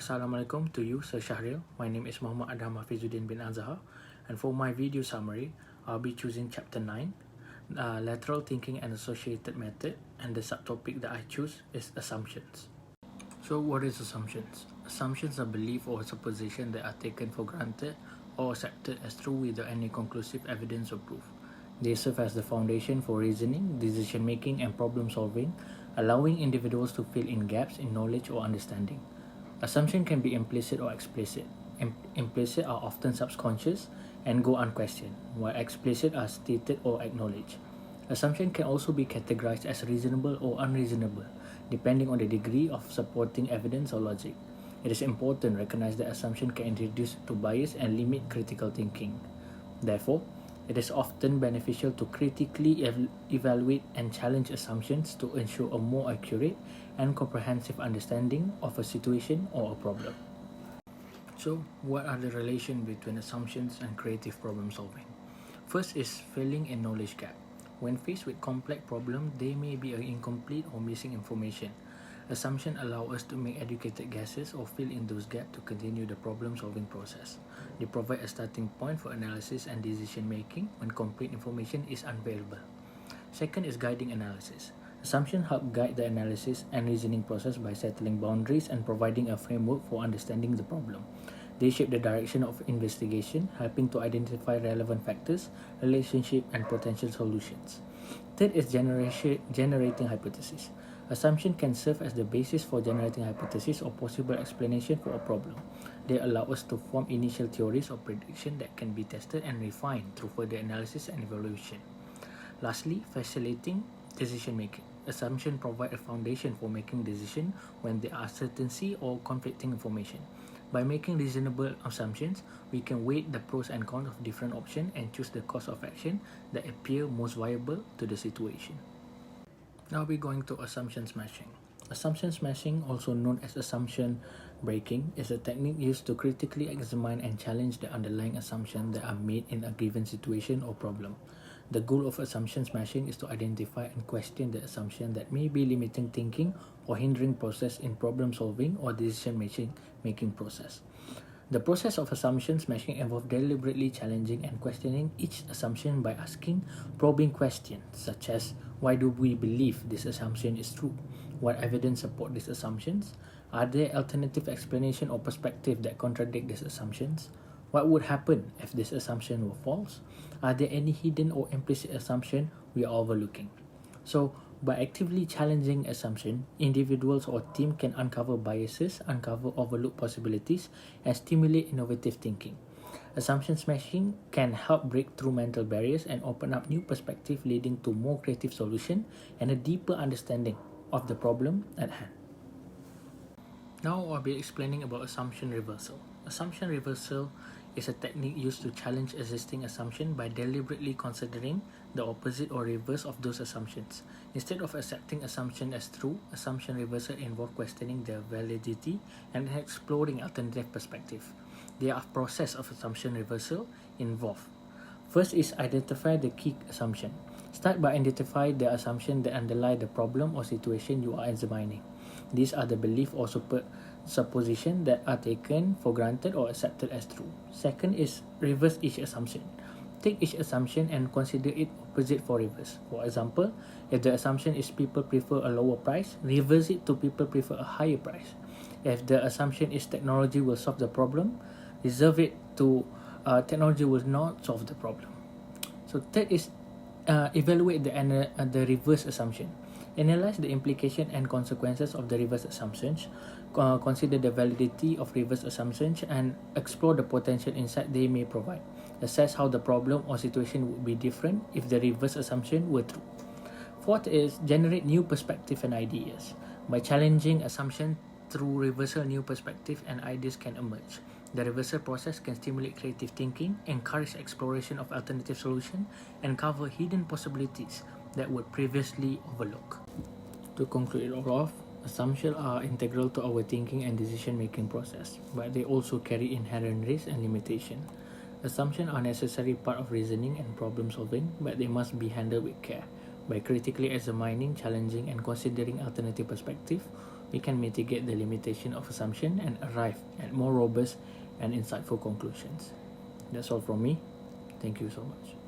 Assalamualaikum to you, Sir Shahril. My name is Muhd Adham Hafizuddin bin Azhar, and for my video summary, I'll be choosing Chapter 9, Lateral Thinking and Associated Method, and the subtopic that I choose is Assumptions. So what is assumptions? Assumptions are belief or supposition that are taken for granted or accepted as true without any conclusive evidence or proof. They serve as the foundation for reasoning, decision-making, and problem-solving, allowing individuals to fill in gaps in knowledge or understanding. Assumption can be implicit or explicit. Implicit are often subconscious and go unquestioned, while explicit are stated or acknowledged. Assumption can also be categorized as reasonable or unreasonable, depending on the degree of supporting evidence or logic. It is important to recognize that assumption can introduce to bias and limit critical thinking. Therefore, it is often beneficial to critically evaluate and challenge assumptions to ensure a more accurate and comprehensive understanding of a situation or a problem. So, what are the relations between assumptions and creative problem solving? First is filling a knowledge gap. When faced with complex problems, there may be incomplete or missing information. Assumptions allow us to make educated guesses or fill in those gaps to continue the problem-solving process. They provide a starting point for analysis and decision-making when complete information is unavailable. Second is guiding analysis. Assumptions help guide the analysis and reasoning process by settling boundaries and providing a framework for understanding the problem. They shape the direction of investigation, helping to identify relevant factors, relationships, and potential solutions. Third is generating hypotheses. Assumption can serve as the basis for generating hypotheses or possible explanation for a problem. They allow us to form initial theories or predictions that can be tested and refined through further analysis and evaluation. Lastly, facilitating decision-making. Assumptions provide a foundation for making decisions when there are uncertainty or conflicting information. By making reasonable assumptions, we can weigh the pros and cons of different options and choose the course of action that appear most viable to the situation. Now we're going to assumption smashing. Assumption smashing, also known as assumption breaking, is a technique used to critically examine and challenge the underlying assumptions that are made in a given situation or problem. The goal of assumption smashing is to identify and question the assumption that may be limiting thinking or hindering process in problem solving or decision making process. The process of assumption smashing involves deliberately challenging and questioning each assumption by asking probing questions such as, why do we believe this assumption is true? What evidence support these assumptions? Are there alternative explanations or perspectives that contradict these assumptions? What would happen if this assumption were false? Are there any hidden or implicit assumptions we are overlooking? So, by actively challenging assumption, individuals or team can uncover biases, uncover overlooked possibilities, and stimulate innovative thinking. Assumption smashing can help break through mental barriers and open up new perspectives, leading to more creative solutions and a deeper understanding of the problem at hand. Now I'll be explaining about assumption reversal. Assumption reversal is a technique used to challenge existing assumptions by deliberately considering the opposite or reverse of those assumptions. Instead of accepting assumption as true, assumption reversal involves questioning their validity and exploring alternative perspectives. There are process of assumption reversal involved. First is identify the key assumption. Start by identifying the assumption that underlie the problem or situation you are examining. These are the belief or supposition that are taken for granted or accepted as true. Second is reverse each assumption. Take each assumption and consider it opposite for reverse. For example, if the assumption is people prefer a lower price, reverse it to people prefer a higher price. If the assumption is technology will solve the problem, reverse it to technology will not solve the problem. So third is evaluate the reverse assumption. Analyze the implication and consequences of the reverse assumptions, consider the validity of reverse assumptions, and explore the potential insight they may provide. Assess how the problem or situation would be different if the reverse assumption were true. Fourth is generate new perspective and ideas. By challenging assumptions through reversal, new perspective and ideas can emerge. The reversal process can stimulate creative thinking, encourage exploration of alternative solutions, and cover hidden possibilities that were previously overlooked. To conclude it all off, assumptions are integral to our thinking and decision-making process, but they also carry inherent risks and limitations. Assumptions are a necessary part of reasoning and problem-solving, but they must be handled with care. By critically examining, challenging, and considering alternative perspectives, we can mitigate the limitation of assumption and arrive at more robust and insightful conclusions. That's all from me. Thank you so much.